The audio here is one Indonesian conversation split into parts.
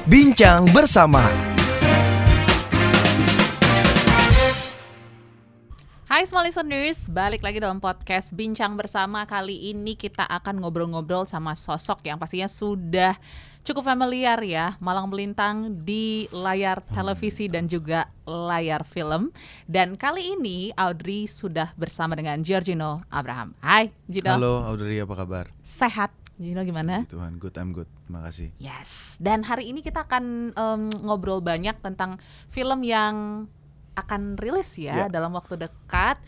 Bincang bersama. Hai semua listeners, balik lagi dalam podcast Bincang Bersama. Kali ini kita akan ngobrol-ngobrol sama sosok yang pastinya sudah cukup familiar ya, malang melintang di layar televisi dan juga layar film. Dan kali ini Audrey sudah bersama dengan Giorgino Abraham. Hai Gino. Halo Audrey, apa kabar? Sehat. Gino gimana? Tuhan, good, I'm good, terima kasih. Yes, dan hari ini kita akan ngobrol banyak tentang film yang akan rilis ya dalam waktu dekat,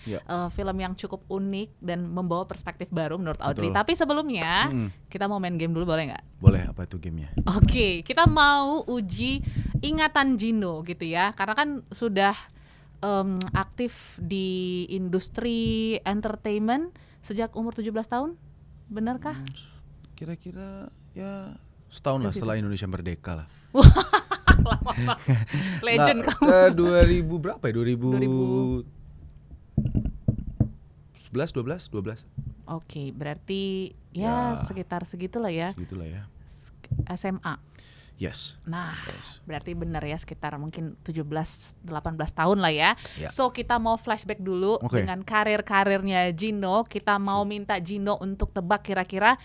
film yang cukup unik dan membawa perspektif baru menurut Audrey. Tapi sebelumnya kita mau main game dulu, boleh nggak? Boleh, apa itu gamenya? Oke, kita mau uji ingatan Gino gitu ya, karena kan sudah aktif di industri entertainment sejak umur 17 tahun, benarkah? Kira-kira ya setahun lah setelah Indonesia merdeka lah. Legend kamu. 2000 berapa ya? 2011, 12. Oke, berarti ya sekitar segitulah ya. Segitulah ya. SMA. Yes. Nah, berarti benar ya, sekitar mungkin 17-18 tahun lah ya. So kita mau flashback dulu dengan karirnya Gino. Kita mau minta Gino untuk tebak kira-kira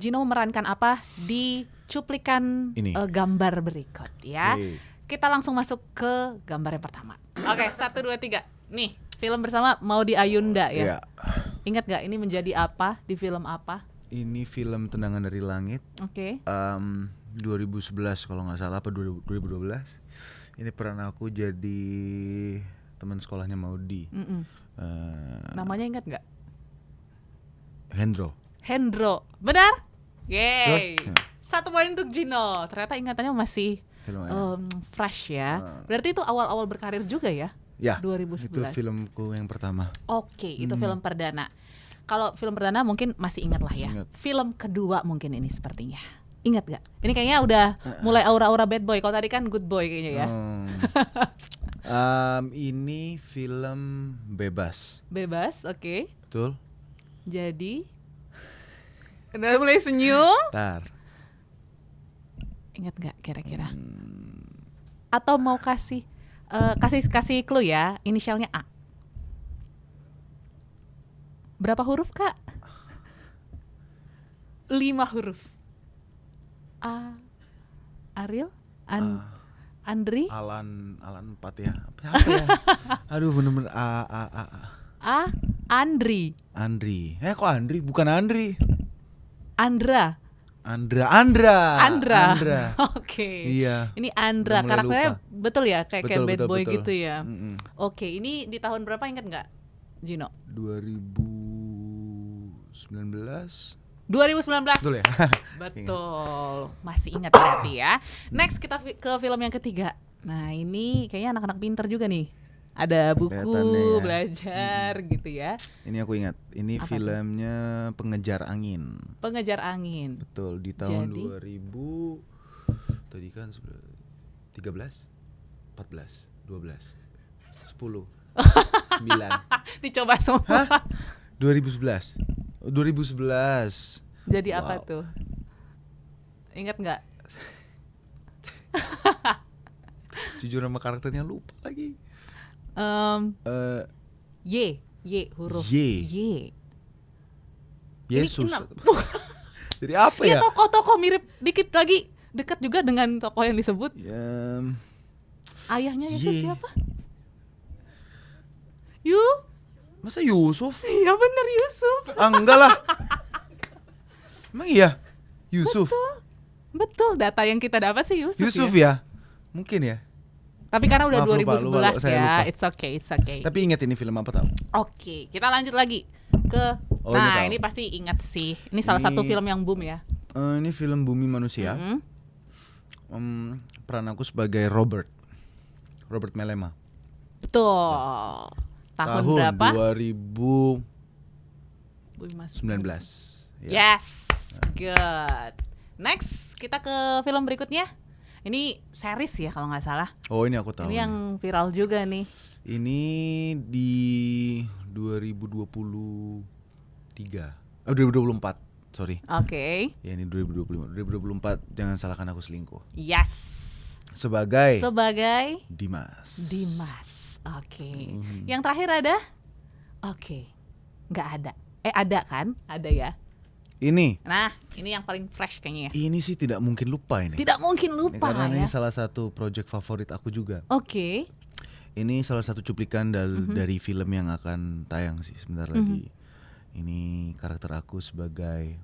Gino memerankan apa di cuplikan gambar berikut ya. Kita langsung masuk ke gambar yang pertama. Oke, 1, 2, 3. Nih, film bersama Maudy Ayunda ya. Ingat gak ini menjadi apa di film apa? Ini film Tendangan dari Langit. 2011 kalau nggak salah, apa 2012. Ini peran aku jadi teman sekolahnya Maudy. Namanya ingat nggak? Hendro, benar? Yeay. 1 poin untuk Gino. Ternyata ingatannya masih fresh ya. Berarti itu awal-awal berkarir juga ya? Ya, 2011. itu filmku yang pertama. Oke, itu film perdana. Kalau film perdana mungkin masih ingat lah ya. Film kedua mungkin ini sepertinya. Ingat gak? Ini kayaknya udah mulai aura-aura bad boy. Kalau tadi kan good boy kayaknya ya. Ini film Bebas. Bebas, oke. Betul. Jadi udah mulai senyum. Bentar. Ingat gak kira-kira? Atau mau kasih clue ya, inisialnya A. Berapa huruf Kak? 5 huruf. A. Ariel? Andri? Alan 4 ya. Apa ya? Aduh, bener-bener A. Andri. Kok Andri? Bukan Andri. Andra. Oke. Iya. Ini Andra, karakternya lupa. betul ya, kayak bad boy betul. gitu ya. Oke, ini di tahun berapa ingat nggak, Gino? 2019. Betul ya? Betul. Masih ingat berarti ya. Next kita ke film yang ketiga. Nah, ini kayaknya anak-anak pinter juga nih. Ada buku, belajar gitu ya. Ini aku ingat. Ini apa filmnya Pengejar Angin. Betul, di tahun 2000. Tadi kan 13, 14, 12, 10, 9. Dicoba semua. Hah? 2011. Jadi apa tuh? Ingat nggak? Jujur nama karakternya lupa lagi. Y huruf Y. Yesus. Jadi apa ya? Tokoh-tokoh mirip dikit lagi, dekat juga dengan tokoh yang disebut. Ayahnya Yesus siapa? Masa Yusuf? Iya bener, Yusuf. Enggak lah. Emang iya? Yusuf. Betul, data yang kita dapat sih Yusuf ya? Mungkin ya. Tapi karena udah Maaf, 2011 lupa. ya, it's okay. Tapi ingat ini film apa tahu? Oke, kita lanjut lagi ke. Ini pasti ingat sih. Ini salah satu film yang boom ya. Ini film Bumi Manusia. Peran aku sebagai Robert Melema. Betul. Tahun berapa? 2019. Yes, good. Next, kita ke film berikutnya. Ini series ya kalau nggak salah. Oh, ini aku tahu. Ini yang viral juga nih. Ini di 2023. 2024. sorry. Oke. Ya ini 2025. 2024 jangan salahkan aku selingkuh. Yes. Sebagai Dimas. Oke. Mhm. Yang terakhir ada? Oke. Nggak ada. Ada kan? Ada ya. Ini yang paling fresh kayaknya ya. Ini sih tidak mungkin lupa ini. Tidak mungkin lupa karena ya. ini salah satu project favorit aku juga. Oke. Ini salah satu cuplikan dari film yang akan tayang sih sebentar lagi. Ini karakter aku sebagai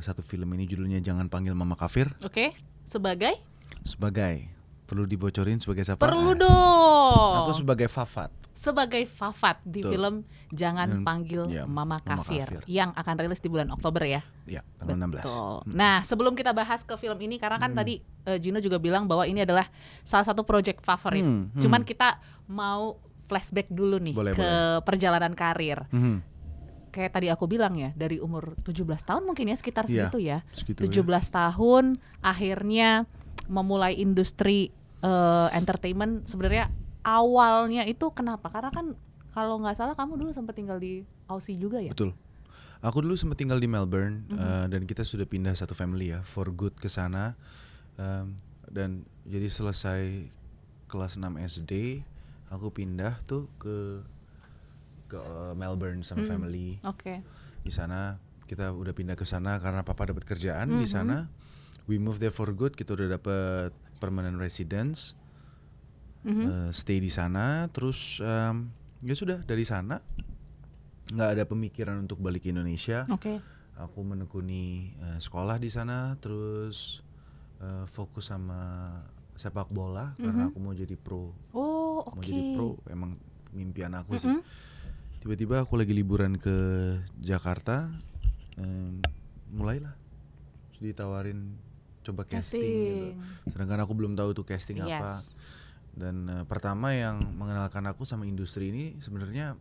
satu film ini judulnya Jangan Panggil Mama Kafir. Oke. Sebagai perlu dibocorin sebagai siapa? Perlu dong. Aku sebagai Fafat. Sebagai Fafat di Betul. film Jangan Panggil Mama Kafir yang akan rilis di bulan Oktober ya. Ya, tanggal 16. Betul. Nah, sebelum kita bahas ke film ini karena kan tadi Gino juga bilang bahwa ini adalah salah satu project favorit. Cuman kita mau flashback dulu nih Boleh. perjalanan karir. Mhm. Kayak tadi aku bilang ya, dari umur 17 tahun mungkin ya, sekitar segitu ya. Segitu 17 tahun akhirnya memulai industri entertainment. Sebenarnya awalnya itu kenapa? Karena kan kalau nggak salah kamu dulu sempat tinggal di Aussie juga ya? Betul. Aku dulu sempat tinggal di Melbourne dan kita sudah pindah satu family ya for good ke sana. Dan jadi selesai kelas 6 SD, aku pindah tuh ke Melbourne sama family. Oke. Di sana kita udah pindah ke sana karena papa dapat kerjaan di sana. We moved there for good. Kita udah dapat permanent residence. Stay di sana. Terus ya sudah dari sana nggak ada pemikiran untuk balik ke Indonesia. Oke. Aku menekuni sekolah di sana. Terus fokus sama sepak bola karena aku mau jadi pro. Oh, oke. Mau jadi pro, emang mimpian aku sih. Tiba-tiba aku lagi liburan ke Jakarta, mulailah ditawarin coba casting gitu. Sedangkan aku belum tahu tuh casting apa. Dan pertama yang mengenalkan aku sama industri ini sebenarnya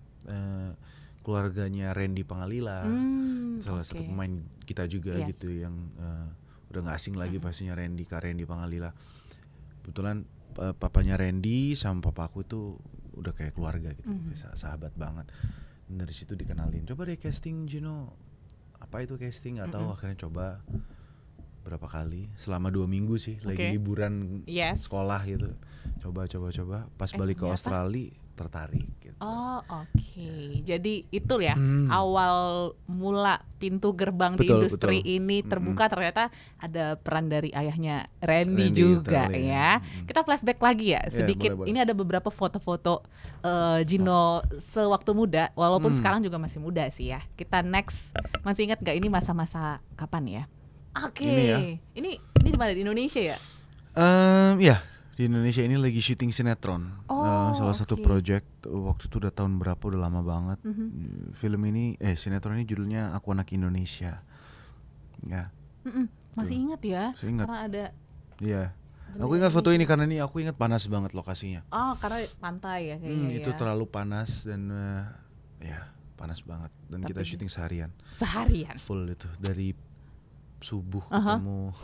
keluarganya Randy Pangalila, salah satu pemain kita juga gitu yang udah nggak asing lagi pastinya Kak Randy Pangalila. Kebetulan papanya Randy sama papaku tuh udah kayak keluarga gitu, sahabat banget. Dan dari situ dikenalin, coba deh casting Gino. Apa itu casting? Nggak tahu. Akhirnya coba berapa kali, selama 2 minggu sih, lagi liburan sekolah gitu. Coba. Pas balik ke Australia tertarik gitu. Oh, oke. Jadi itu ya awal mula pintu gerbang di industri ini terbuka. Ternyata ada peran dari ayahnya Randy juga ya. Kita flashback lagi ya sedikit. Boleh. Ini ada beberapa foto-foto Gino sewaktu muda, walaupun sekarang juga masih muda sih ya. Kita next, masih ingat gak ini masa-masa kapan ya? Oke. Ini di mana, di Indonesia ya? Ya. Di Indonesia ini lagi syuting sinetron, salah satu project. Waktu itu udah tahun berapa, udah lama banget. Film ini, sinetron ini judulnya Aku Anak Indonesia. Ya. Masih ingat ya? Masih ingat. Karena ada. Iya. Aku ingat foto ini karena ini aku ingat panas banget lokasinya. Oh, karena pantai ya kayaknya. Itu terlalu panas dan ya panas banget. Dan kita syuting seharian. Full itu dari subuh ketemu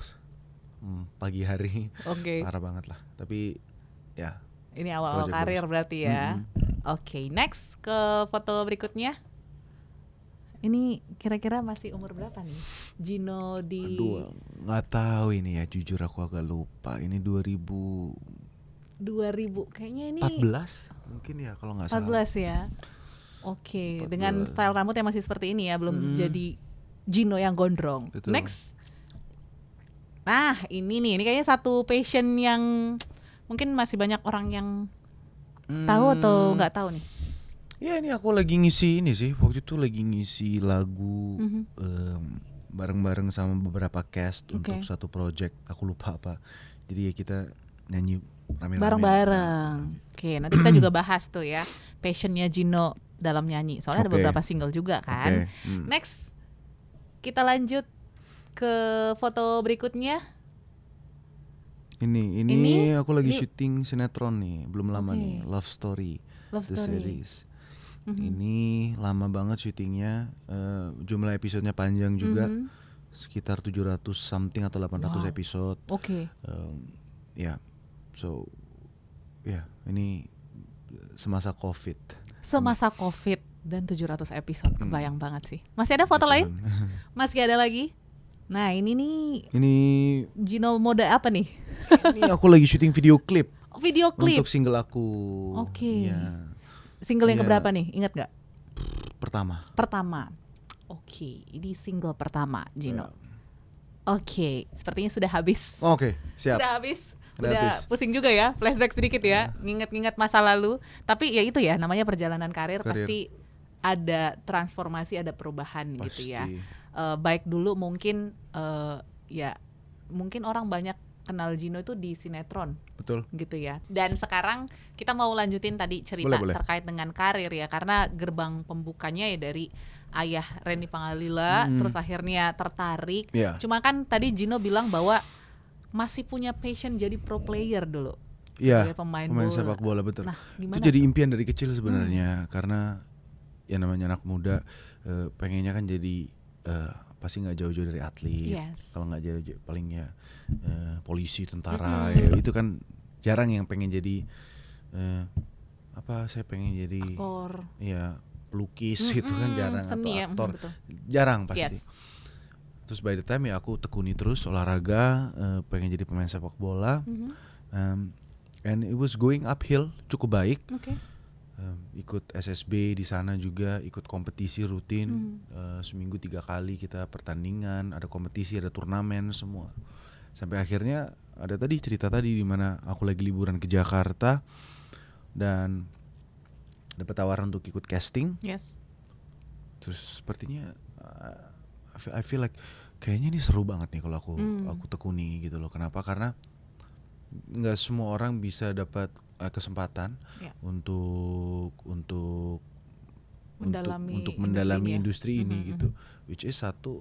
pagi hari. Parah banget lah. Tapi ya. Ini awal karir berarti ya. Oke, next ke foto berikutnya. Ini kira-kira masih umur berapa nih Gino di? Aduh, nggak tahu ini ya, jujur aku agak lupa. Ini 2000 kayaknya ini 14 mungkin ya kalau nggak salah. 14 ya. Oke, dengan style rambut yang masih seperti ini ya, belum jadi Gino yang gondrong. Betul. Next. Nah, ini kayaknya satu passion yang mungkin masih banyak orang yang tahu atau nggak tahu nih. Ya ini aku lagi ngisi ini sih. Waktu itu lagi ngisi lagu bareng-bareng sama beberapa cast untuk satu project. Aku lupa apa. Jadi ya kita nyanyi rame-rame. Bareng-bareng. Oke, nanti kita juga bahas tuh ya passionnya Gino dalam nyanyi. Soalnya ada beberapa single juga kan. Next, kita lanjut ke foto berikutnya. Ini aku lagi syuting sinetron nih, belum lama nih, Love Story. Series. Ini lama banget syutingnya, jumlah episodenya panjang juga, sekitar 700 something atau 800 episode. Ya, ini semasa COVID. Dan 700 episode, kebayang banget sih. Masih ada foto lain? Masih ada lagi? Nah ini nih, ini Gino mode apa nih? Ini aku lagi syuting video klip. Video klip? Untuk single aku. Oke. Ya. Single yang keberapa nih? Ingat gak? Pertama. Oke, ini single pertama Gino. Oke, sepertinya sudah habis. Oke, siap. Sudah habis. Udah pusing juga ya, flashback sedikit ya, nginget-nginget masa lalu. Tapi ya itu ya, namanya perjalanan karir. Pasti ada transformasi, ada perubahan gitu ya. Baik dulu mungkin mungkin orang banyak kenal Gino itu di sinetron. Betul. Gitu ya. Dan sekarang kita mau lanjutin tadi cerita terkait dengan karir ya, karena gerbang pembukanya ya dari ayah Reni Pangalila, terus akhirnya tertarik. Cuma kan tadi Gino bilang bahwa masih punya passion jadi pro player dulu. Iya, pemain sepak bola, betul. Nah, itu jadi impian dari kecil sebenarnya, karena ya namanya anak muda, pengennya kan jadi pasti nggak jauh-jauh dari atlet. Kalau nggak jauh-jauh paling ya polisi, tentara. Ya, itu kan jarang yang pengen jadi saya pengen jadi aktor. Ya, pelukis itu kan jarang, seni atau aktor. Jarang pasti. Terus by the time ya aku tekuni terus olahraga, pengen jadi pemain sepak bola. And it was going uphill cukup baik. Ikut SSB di sana juga, ikut kompetisi rutin. Seminggu 3 kali kita pertandingan, ada kompetisi, ada turnamen semua. Sampai akhirnya ada tadi cerita tadi di mana aku lagi liburan ke Jakarta dan dapat tawaran untuk ikut casting. Terus sepertinya I feel like kayaknya ini seru banget nih kalau aku tekuni gitu loh. Kenapa? Karena nggak semua orang bisa dapat kesempatan untuk mendalami industri ini gitu. Which is satu,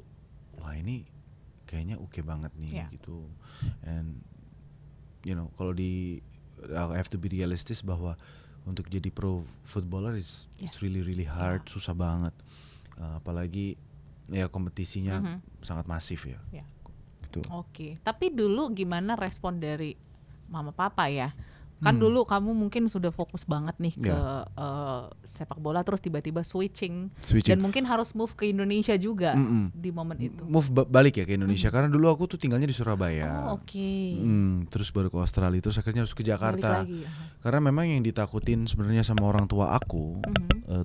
wah ini kayaknya oke banget nih gitu. And you know, kalau I have to be realistic bahwa untuk jadi pro footballer it's really hard, susah banget. Apalagi ya kompetisinya sangat masif ya. Gitu. Oke. Tapi dulu gimana respon dari mama papa ya? Kan dulu kamu mungkin sudah fokus banget nih ke sepak bola, terus tiba-tiba switching. Dan mungkin harus move ke Indonesia juga di momen itu. Move balik ya ke Indonesia, karena dulu aku tuh tinggalnya di Surabaya. Terus baru ke Australia, terus akhirnya harus ke Jakarta. Karena memang yang ditakutin sebenarnya sama orang tua aku,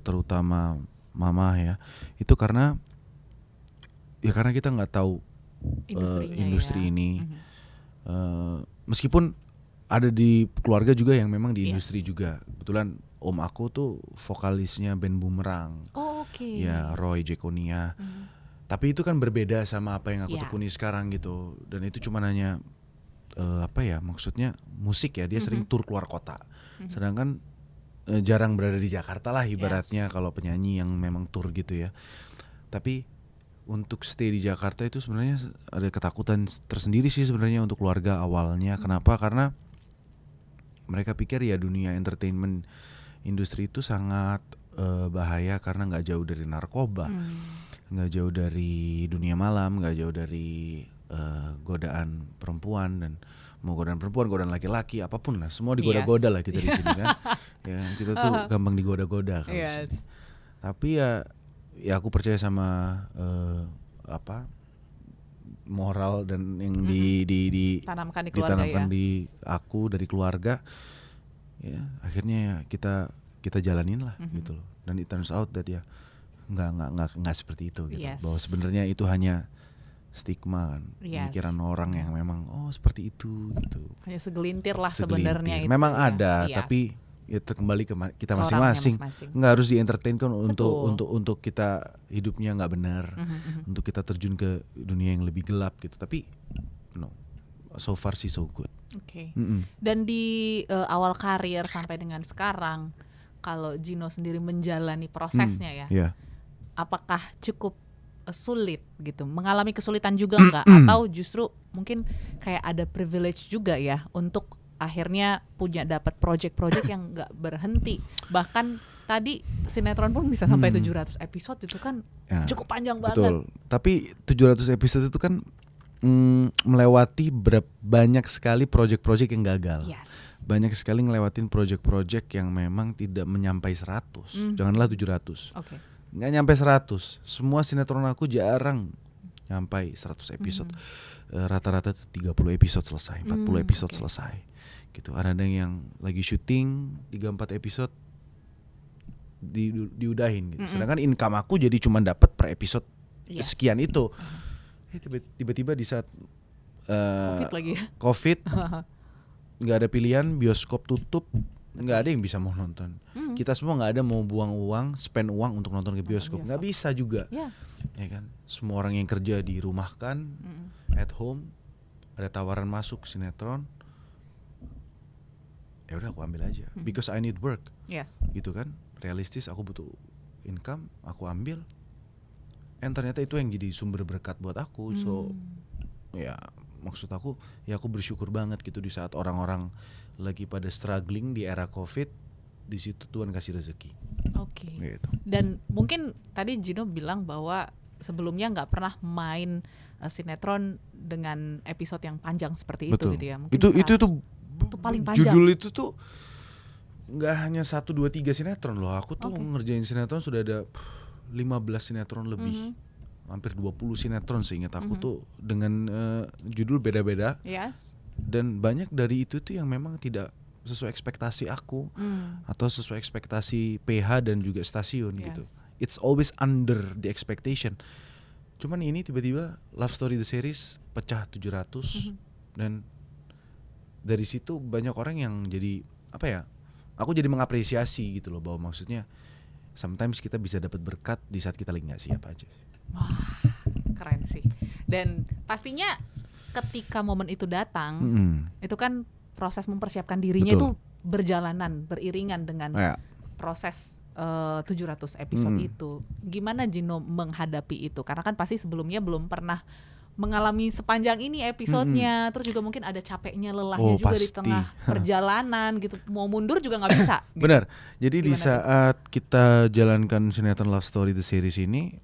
terutama mama ya, itu karena kita nggak tahu industri ini. Meskipun ada di keluarga juga yang memang di industri juga. Kebetulan om aku tuh vokalisnya band Boomerang. Ya, Roy Jekonia. Tapi itu kan berbeda sama apa yang aku tekuni sekarang gitu. Dan itu cuma hanya maksudnya musik ya. Dia sering tur keluar kota. Sedangkan jarang berada di Jakarta lah ibaratnya kalau penyanyi yang memang tur gitu ya. Tapi untuk stay di Jakarta itu sebenarnya ada ketakutan tersendiri sih sebenarnya untuk keluarga awalnya. Kenapa? Karena mereka pikir ya dunia entertainment industri itu sangat bahaya karena nggak jauh dari narkoba, nggak jauh dari dunia malam, nggak jauh dari godaan perempuan, dan mau godaan perempuan, godaan laki-laki, apapun lah, semua digoda-goda lah kita di sini kan. Ya kita tuh gampang digoda-goda kalau sini. Tapi ya aku percaya sama moral dan yang ditanamkan di keluarga di aku dari keluarga, ya akhirnya kita jalanin lah gitu loh. Dan it turns out that ya nggak seperti itu gitu. Bahwa sebenarnya itu hanya stigma kan, pemikiran orang yang memang seperti itu gitu. Hanya segelintir lah sebenarnya itu. Memang ada, tapi ya kembali ke kita masing-masing. Nggak harus di-entertain kan untuk kita hidupnya nggak benar, untuk kita terjun ke dunia yang lebih gelap gitu. Tapi so far sih so good. Dan di awal karir sampai dengan sekarang, kalau Gino sendiri menjalani prosesnya apakah cukup sulit gitu? Mengalami kesulitan juga nggak? Atau justru mungkin kayak ada privilege juga ya untuk akhirnya punya dapat project-project yang nggak berhenti. Bahkan tadi sinetron pun bisa sampai 700 episode, itu kan cukup panjang banget. Betul. Tapi 700 episode itu kan melewati banyak sekali project-project yang gagal. Yes. Banyak sekali ngelewatin project-project yang memang tidak menyampai 100. Janganlah 700. Okay. Nggak nyampe 100. Semua sinetron aku jarang nyampai 100 episode. Rata-rata tuh 30 episode selesai, 40 episode selesai. Gitu. Ada yang lagi syuting 3-4 episode diudahin gitu. Sedangkan income aku jadi cuma dapat per episode sekian itu. Tiba-tiba di saat COVID lagi ya? COVID nggak ada pilihan, bioskop tutup, nggak ada yang bisa mau nonton. Kita semua nggak ada mau buang uang, spend uang untuk nonton ke bioskop, nggak bisa juga. Ya kan, semua orang yang kerja dirumahkan, at home, ada tawaran masuk sinetron, ya udah aku ambil aja, because I need work. Gitu kan, realistis, aku butuh income, aku ambil. And ternyata itu yang jadi sumber berkat buat aku. So ya maksud aku, ya aku bersyukur banget gitu di saat orang-orang lagi pada struggling di era COVID, di situ Tuhan kasih rezeki. Oke. Gitu. Dan mungkin tadi Gino bilang bahwa sebelumnya nggak pernah main sinetron dengan episode yang panjang seperti Betul. itu gitu ya. Mungkin itu paling panjang. Judul itu tuh nggak hanya 1, 2, 3 sinetron loh. Aku tuh ngerjain sinetron sudah ada 15 sinetron lebih. Hampir 20 sinetron seingat aku tuh dengan judul beda-beda. Dan banyak dari itu tuh yang memang tidak sesuai ekspektasi aku atau sesuai ekspektasi PH dan juga stasiun gitu. It's always under the expectation. Cuman ini tiba-tiba Love Story the Series pecah 700 dan dari situ banyak orang yang jadi apa ya? Aku jadi mengapresiasi gitu loh, bahwa maksudnya sometimes kita bisa dapat berkat di saat kita lagi nggak siap aja. Wah, keren sih. Dan pastinya ketika momen itu datang, itu kan proses mempersiapkan dirinya itu berjalanan, beriringan dengan proses 700 episode itu. Gimana Gino menghadapi itu? Karena kan pasti sebelumnya belum pernah mengalami sepanjang ini episodenya, terus juga mungkin ada capeknya, lelahnya juga pasti. Di tengah perjalanan gitu, mau mundur juga nggak bisa. Gitu. Benar. Jadi gimana di saat kita jalankan sinetron Love Story the Series ini,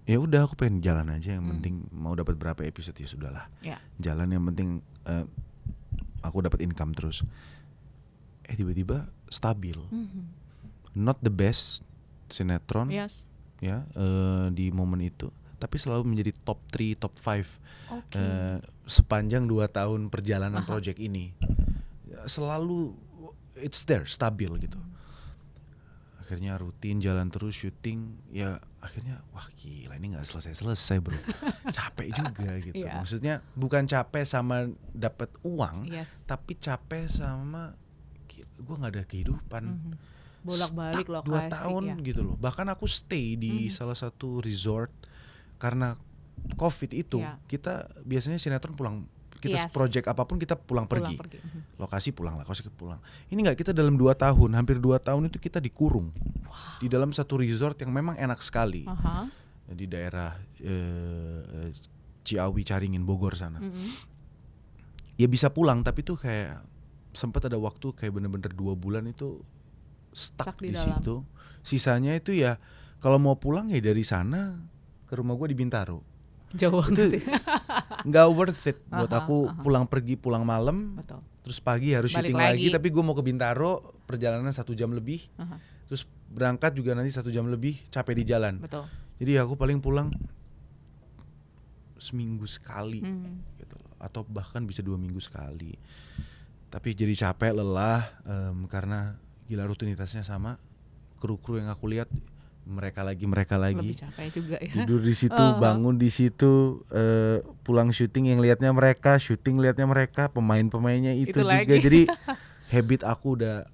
ya udah aku pengen jalan aja, yang penting mau dapat berapa episode ya sudahlah. Jalan, yang penting aku dapat income terus. Tiba-tiba stabil. Not the best sinetron ya di momen itu, tapi selalu menjadi top 3, top 5 sepanjang 2 tahun perjalanan project ini. Selalu it's there, stabil gitu. Akhirnya rutin jalan terus, syuting, ya akhirnya wah gila ini gak selesai bro. Capek juga gitu. Maksudnya bukan capek sama dapat uang, tapi capek sama gue gak ada kehidupan. Bolak-balik lokasi 2 tahun gitu loh. Bahkan aku stay di salah satu resort karena COVID itu. Kita biasanya sinetron pulang, kita project apapun kita pulang pergi. Lokasi pulang. Ini enggak, kita dalam 2 tahun, hampir 2 tahun itu kita dikurung. Di dalam satu resort yang memang enak sekali. Di daerah Ciawi, Caringin, Bogor sana. Ya bisa pulang, tapi tuh kayak sempat ada waktu kayak bener-bener 2 bulan itu stuck di situ. Sisanya itu ya kalau mau pulang ya dari sana ke rumah gue di Bintaro. Jauh banget. Nggak worth it buat aku pulang pergi, pulang malam. Betul. Terus pagi harus syuting lagi, tapi gue mau ke Bintaro, perjalanan 1 jam lebih. Terus berangkat juga nanti 1 jam lebih, capek di jalan. Betul. Jadi aku paling pulang seminggu sekali gitu, atau bahkan bisa 2 minggu sekali. Tapi jadi capek, lelah, karena gila rutinitasnya sama. Kru-kru yang aku lihat mereka lagi lebih capek juga ya. Tidur di situ, bangun di situ, pulang syuting yang liatnya mereka, syuting liatnya mereka, pemain-pemainnya itu juga lagi. Jadi habit aku udah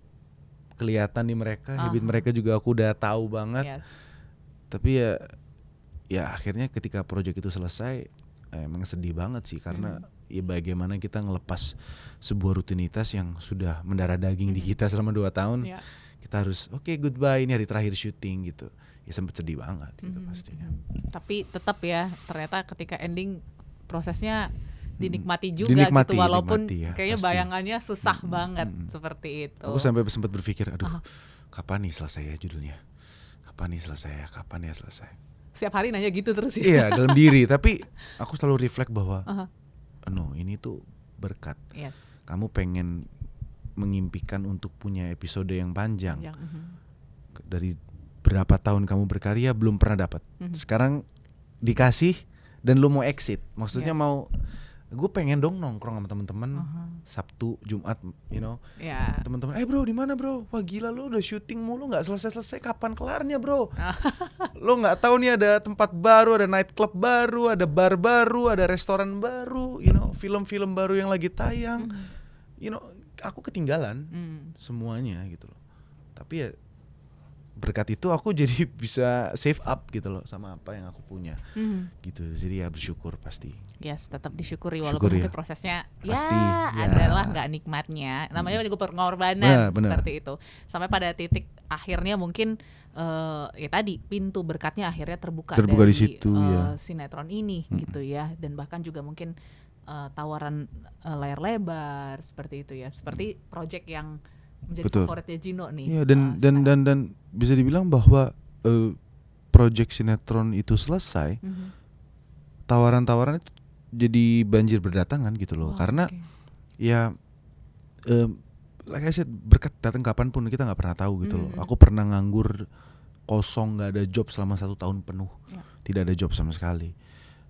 kelihatan di mereka, habit mereka juga aku udah tahu banget. Tapi ya akhirnya ketika project itu selesai, emang sedih banget sih, karena ya bagaimana kita ngelepas sebuah rutinitas yang sudah mendarah daging di kita selama 2 tahun. Kita harus goodbye, ini hari terakhir syuting gitu. Ya sempet sedih banget gitu pastinya. Tapi tetap ya, ternyata ketika ending prosesnya dinikmati juga gitu, walaupun kayaknya pasti. Bayangannya susah banget seperti itu. Aku sampai sempat berpikir, aduh kapan nih selesai ya judulnya? Kapan nih selesai? setiap hari nanya gitu terus ya. Iya, dalam diri. Tapi aku selalu reflect bahwa no, ini tuh berkat. Yes. Kamu pengen mengimpikan untuk punya episode yang panjang. Dari berapa tahun kamu berkarya belum pernah dapat. Sekarang dikasih dan lu mau exit. Maksudnya mau, gue pengen dong nongkrong sama teman-teman Sabtu, Jumat, teman-teman, bro di mana bro? Wah gila lu udah syuting mulu nggak selesai kapan kelarnya bro? Lo nggak tahu nih ada tempat baru, ada nightclub baru, ada bar baru, ada restoran baru, film-film baru yang lagi tayang, aku ketinggalan semuanya gitu loh. Tapi ya berkat itu aku jadi bisa save up gitu loh sama apa yang aku punya gitu. Jadi ya bersyukur pasti. Yes, tetap disyukuri walaupun mungkin prosesnya pasti, adalah nggak nikmatnya. Namanya juga pengorbanan seperti itu. Sampai pada titik akhirnya mungkin ya tadi pintu berkatnya akhirnya terbuka dari di situ, sinetron ini gitu ya. Dan bahkan juga mungkin tawaran layar lebar seperti itu ya. Seperti project yang menjadi favoritnya Gino nih. Iya, dan bisa dibilang bahwa project sinetron itu selesai, tawaran-tawaran itu jadi banjir berdatangan gitu loh. Karena ya like I said, berkat datang kapanpun kita nggak pernah tahu gitu loh. Aku pernah nganggur kosong, nggak ada job selama 1 tahun penuh, tidak ada job sama sekali.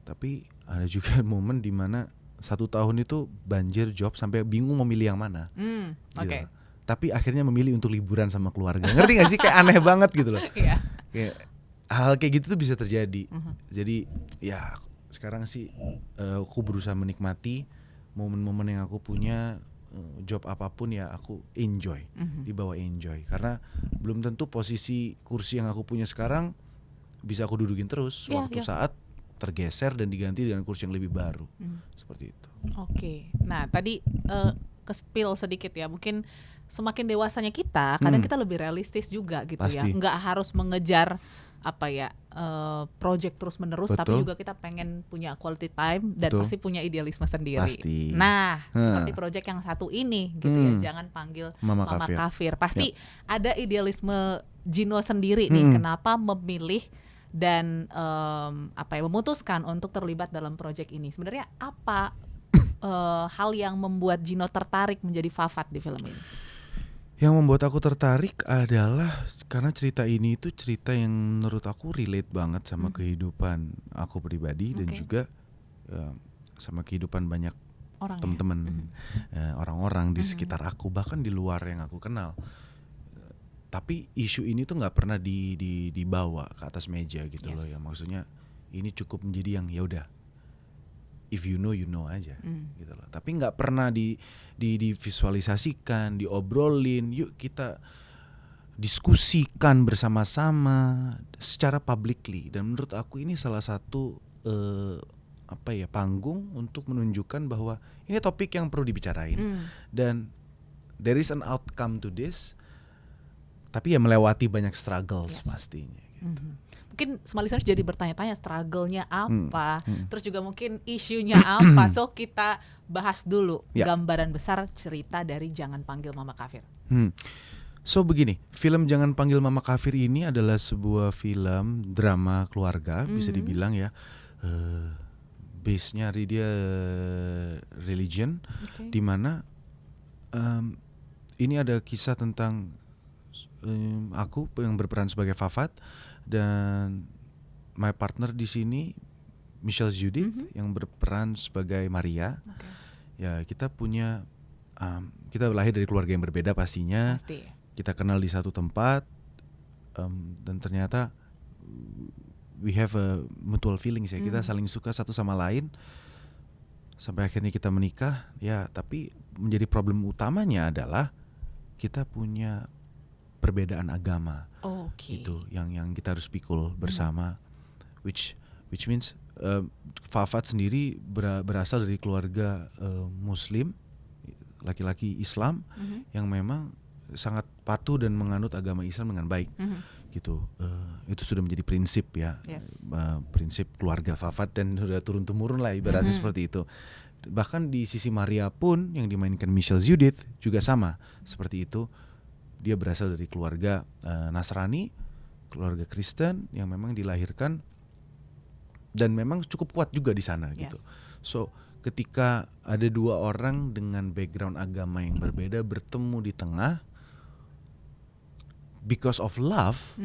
Tapi ada juga momen dimana 1 tahun itu banjir job sampai bingung memilih yang mana. Gitu. Tapi akhirnya memilih untuk liburan sama keluarga. Ngerti gak sih? Kayak aneh banget gitu loh. Kayak hal kayak gitu tuh bisa terjadi. Jadi ya sekarang sih aku berusaha menikmati momen-momen yang aku punya. Job apapun ya aku enjoy, dibawa enjoy. Karena belum tentu posisi kursi yang aku punya sekarang bisa aku dudukin terus. Suatu saat tergeser dan diganti dengan kursi yang lebih baru. Seperti itu. Oke. Nah tadi ke-spill sedikit ya. Mungkin semakin dewasanya kita, kadang kita lebih realistis juga gitu. Pasti. Ya. Nggak harus mengejar project terus menerus, tapi juga kita pengen punya quality time dan pasti punya idealisme sendiri. Pasti. Nah, seperti project yang satu ini gitu ya, jangan panggil Mama Kafir. Pasti ada idealisme Gino sendiri nih, kenapa memilih dan memutuskan untuk terlibat dalam project ini. Sebenarnya apa hal yang membuat Gino tertarik menjadi Fafat di film ini? Yang membuat aku tertarik adalah karena cerita ini itu cerita yang menurut aku relate banget sama kehidupan aku pribadi dan juga sama kehidupan banyak teman-teman, orang-orang di sekitar aku, bahkan di luar yang aku kenal. Tapi isu ini tuh nggak pernah dibawa ke atas meja gitu loh ya. Maksudnya ini cukup menjadi yang ya udah, if you know aja gitu loh. Tapi nggak pernah divisualisasikan, diobrolin. Yuk kita diskusikan bersama-sama secara publicly. Dan menurut aku ini salah satu panggung untuk menunjukkan bahwa ini topik yang perlu dibicarain. Dan there is an outcome to this. Tapi ya melewati banyak struggles pastinya. Gitu. Mungkin semua listeners jadi bertanya-tanya struggle-nya apa, terus juga mungkin isunya apa. So kita bahas dulu gambaran besar cerita dari Jangan Panggil Mama Kafir. So begini, film Jangan Panggil Mama Kafir ini adalah sebuah film drama keluarga, bisa dibilang ya. Base-nya dia religion, di mana ini ada kisah tentang aku yang berperan sebagai Fafat dan my partner di sini Michelle Judith yang berperan sebagai Maria. Ya kita punya kita lahir dari keluarga yang berbeda pastinya. Kita kenal di satu tempat dan ternyata we have a mutual feelings ya. Kita saling suka satu sama lain sampai akhirnya kita menikah. Ya tapi menjadi problem utamanya adalah kita punya perbedaan agama, gitu, yang kita harus pikul bersama, which means Fafat sendiri berasal dari keluarga Muslim, laki-laki Islam yang memang sangat patuh dan menganut agama Islam dengan baik, gitu. Itu sudah menjadi prinsip ya, prinsip keluarga Fafat dan sudah turun temurun lah ibaratnya seperti itu. Bahkan di sisi Maria pun yang dimainkan Michelle Judith juga sama seperti itu. Dia berasal dari keluarga Nasrani, keluarga Kristen yang memang dilahirkan dan memang cukup kuat juga di sana gitu. So ketika ada dua orang dengan background agama yang berbeda bertemu di tengah because of love,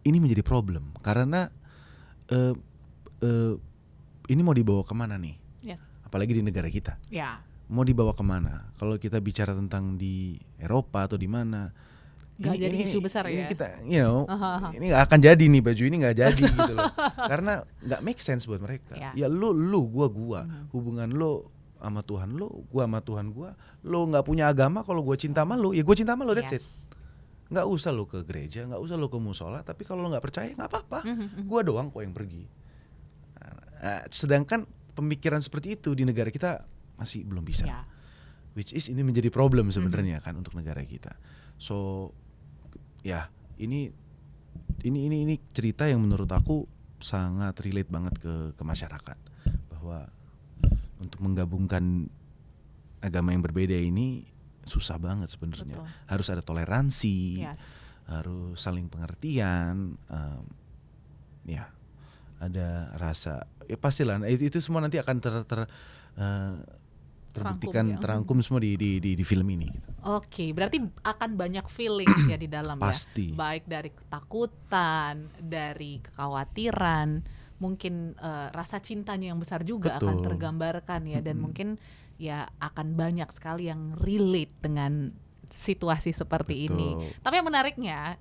ini menjadi problem karena ini mau dibawa kemana nih? Apalagi di negara kita. Mau dibawa kemana? Kalau kita bicara tentang di Eropa atau di mana, gak jadi isu besar ini ya. Kita, ini gak akan jadi nih, baju ini gak jadi gitu loh. Karena gak make sense buat mereka. Ya lu, gua. Hubungan lu sama Tuhan lu, gua sama Tuhan gua. Lu gak punya agama, kalau gua cinta sama lu, ya gua cinta sama lu, that's it. Gak usah lu ke gereja, gak usah lu ke musola. Tapi kalau lu gak percaya gak apa-apa. Gua doang kok yang pergi. Sedangkan pemikiran seperti itu di negara kita masih belum bisa. Which is ini menjadi problem sebenarnya kan untuk negara kita. So ya ini cerita yang menurut aku sangat relate banget ke masyarakat, bahwa untuk menggabungkan agama yang berbeda ini susah banget sebenarnya. Harus ada toleransi, harus saling pengertian, ada rasa, ya pastilah itu semua nanti akan terbuktikan, terangkum semua di film ini gitu. Oke, berarti akan banyak feelings ya di dalam. Pasti. Baik dari ketakutan, dari kekhawatiran, mungkin rasa cintanya yang besar juga akan tergambarkan ya, dan mungkin ya akan banyak sekali yang relate dengan situasi seperti ini. Tapi yang menariknya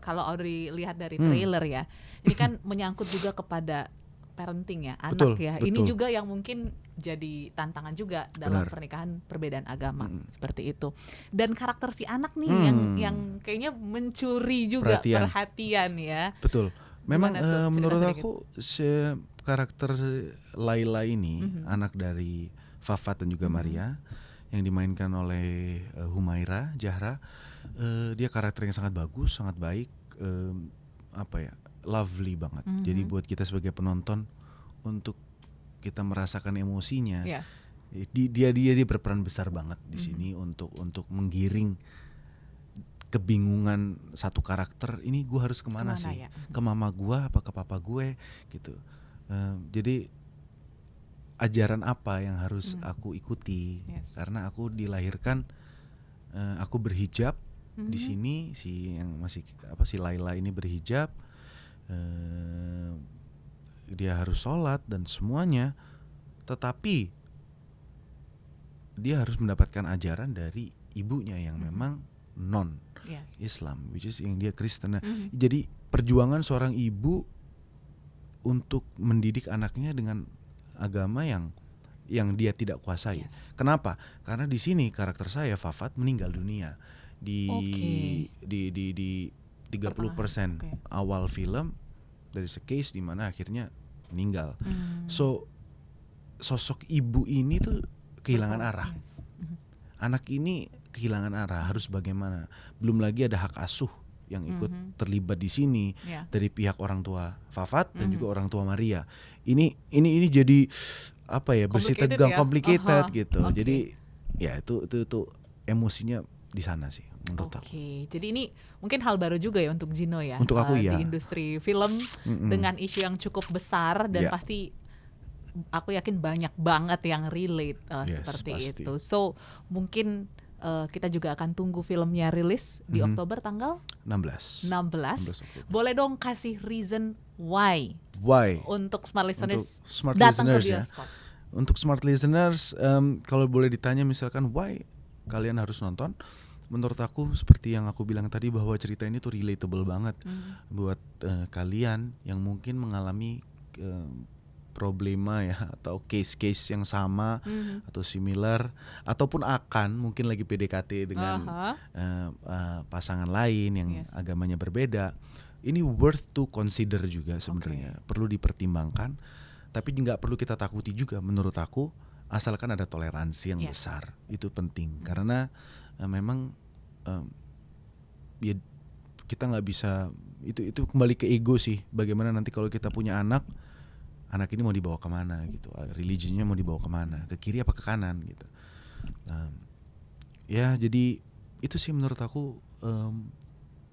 kalau Audrey lihat dari trailer ya, ini kan menyangkut juga kepada parenting ya, anak ya. Ini juga yang mungkin jadi tantangan juga dalam pernikahan perbedaan agama seperti itu. Dan karakter si anak nih yang kayaknya mencuri juga perhatian ya. Betul. Memang menurut aku karakter Laila ini anak dari Fafat dan juga Maria yang dimainkan oleh Humaira Zahra, dia karakter yang sangat bagus, sangat baik, lovely banget. Jadi buat kita sebagai penonton untuk kita merasakan emosinya, dia berperan besar banget di sini untuk menggiring kebingungan satu karakter. Ini gue harus kemana sih? Ya? Ke mama gue apa ke papa gue gitu. Jadi ajaran apa yang harus aku ikuti? Karena aku dilahirkan, aku berhijab di sini, si Laila ini berhijab, dia harus sholat dan semuanya, tetapi dia harus mendapatkan ajaran dari ibunya yang memang non Islam, which is yang dia Kristen. Jadi perjuangan seorang ibu untuk mendidik anaknya dengan agama yang dia tidak kuasai. Kenapa? Karena di sini karakter saya Fafat meninggal dunia di 30% awal film. Dari case di mana akhirnya meninggal. So sosok ibu ini tuh kehilangan arah. Anak ini kehilangan arah, harus bagaimana? Belum lagi ada hak asuh yang ikut terlibat di sini dari pihak orang tua Fafat dan juga orang tua Maria. Ini jadi bersih tegang, complicated gitu. Jadi ya itu emosinya di sana sih menurut aku. Jadi ini mungkin hal baru juga ya untuk Gino ya. Untuk aku di industri film dengan isu yang cukup besar dan pasti aku yakin banyak banget yang relate seperti pasti. Itu. So mungkin kita juga akan tunggu filmnya rilis di Oktober tanggal 16. Boleh dong kasih reason why untuk smart listeners datang ke bioskop. Untuk smart listeners, kalau boleh ditanya misalkan why kalian harus nonton, menurut aku seperti yang aku bilang tadi, bahwa cerita ini tuh relatable banget buat kalian yang mungkin mengalami problema ya, atau case-case yang sama atau similar, ataupun akan mungkin lagi PDKT dengan pasangan lain yang agamanya berbeda. Ini worth to consider juga sebenarnya, perlu dipertimbangkan, tapi nggak perlu kita takuti juga menurut aku, asalkan ada toleransi yang besar. Itu penting karena memang ya kita nggak bisa, itu kembali ke ego sih. Bagaimana nanti kalau kita punya anak ini mau dibawa kemana gitu, religionnya mau dibawa kemana, ke kiri apa ke kanan gitu. Ya jadi itu sih menurut aku,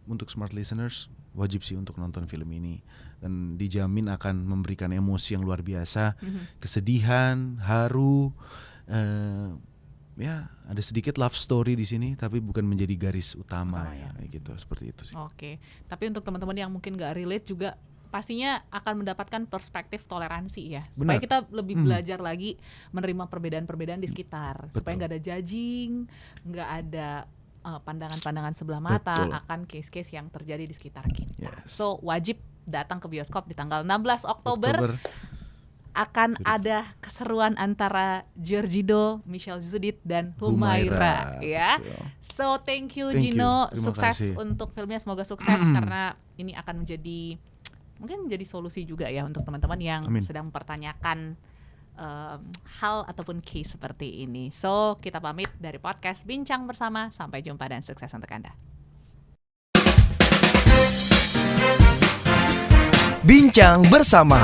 untuk smart listeners wajib sih untuk nonton film ini dan dijamin akan memberikan emosi yang luar biasa, kesedihan, haru, ya ada sedikit love story di sini tapi bukan menjadi garis utama ya kayak gitu, seperti itu sih. Oke, tapi untuk teman-teman yang mungkin gak relate juga pastinya akan mendapatkan perspektif toleransi ya. Supaya kita lebih belajar lagi menerima perbedaan-perbedaan di sekitar. Betul. Supaya gak ada judging, gak ada pandangan-pandangan sebelah mata. Betul. Akan case-case yang terjadi di sekitar kita. Yes. So wajib datang ke bioskop di tanggal 16 Oktober. Akan ada keseruan antara Giorgino, Michelle Zudit dan Humaira ya. So thank you Gino, sukses untuk filmnya, semoga sukses karena ini akan menjadi mungkin menjadi solusi juga ya untuk teman-teman yang sedang mempertanyakan hal ataupun case seperti ini. So kita pamit dari podcast Bincang Bersama, sampai jumpa dan sukses untuk Anda. Bincang Bersama.